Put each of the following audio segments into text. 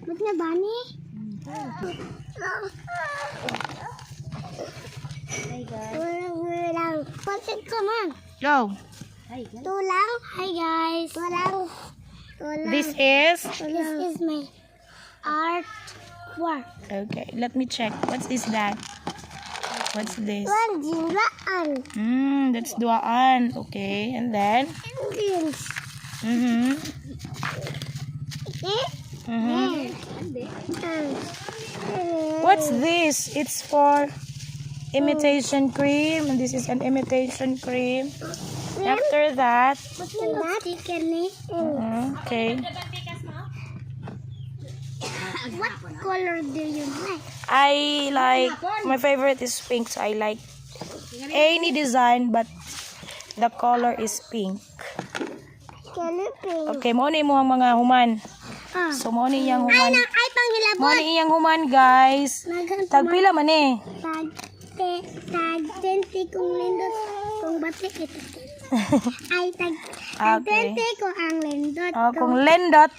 Ba't na bani? Hey guys. Tulang. Pansin ko man. Go. Hi guys. Tulang. Hi guys. Tulang. This is... This is my artwork. Okay, let me check. What is that? What's this? Jinlaan. That's duaan. Okay, and then? Indians. What's this? It's for imitation cream. And this is an imitation cream. After that, okay. What color do you like? I like, my favorite is pink, so I like any design, but the color is pink. Okay, mo ni mo ang mga human. So, mo ni iyang human. Ay, panghilabot. Mo ni iyang human, guys. Tagpila man eh. Tag 20 kung lindot. Kung batik ito. Ay, tag Okay. 20 kung ang lindot. Kung lendot,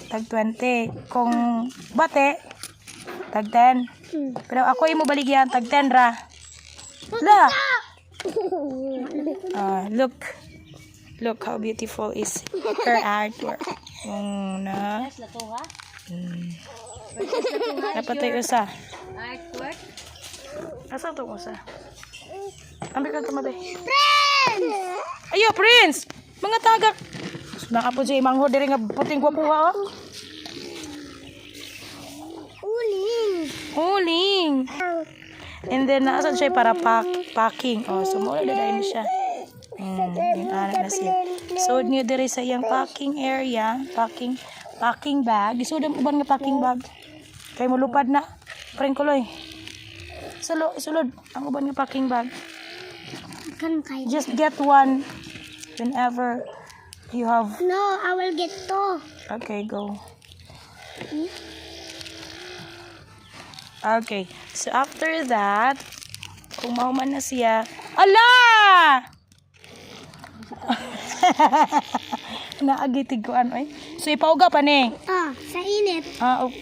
tag 20. Kung bate, tag 10. Pero ako imo baligyan, tag 10 ra. La! Look how beautiful is her artwork. Na. Napatay usa. Artwork. Asa to usa? Ambil ka tumabi. Friends! Ayo, Prince! Mga tagak! Nakapo siya imangho diri nga puting kwapuha, oh. Uling! And then, naasan siya para packing. Oh, so, mula dadayin siya. Yung anak na siya. So, niyo diri sa iyang packing area. Packing bag. Isudan uban nga packing bag. Kay mo lupad na. Pring kuloy. Sulod. Ang uban nga packing bag. Just get one whenever you have. No, I will get two. Okay, go. Okay. So, after that, kung mauman na siya, ala! Naagitig ko ano eh. So, ipauga pa ni. Sa init.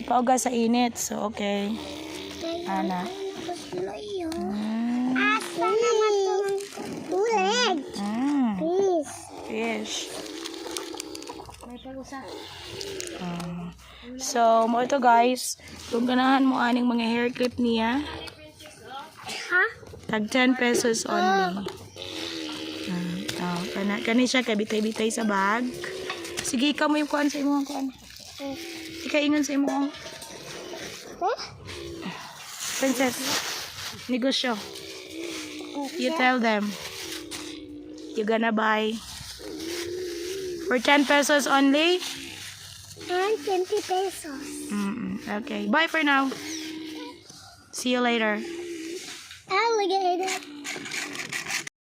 Ipauga sa init. So, okay. Ana. Asa naman itong tuleg? Please. Fish. May parusa. So, mo ito guys. Kung ganahan mo aning mga hair clip niya, Ha? tag 10 pesos only. Kani siya, kabitay-bitay sa bag. Sige, ikaw mo yung kuhan sa imo. Ikaw ingon sa imo. Princess, negosyo. You tell them. You gonna buy for 10 pesos only? And 20 pesos. Okay, bye for now. See you later. Alligator.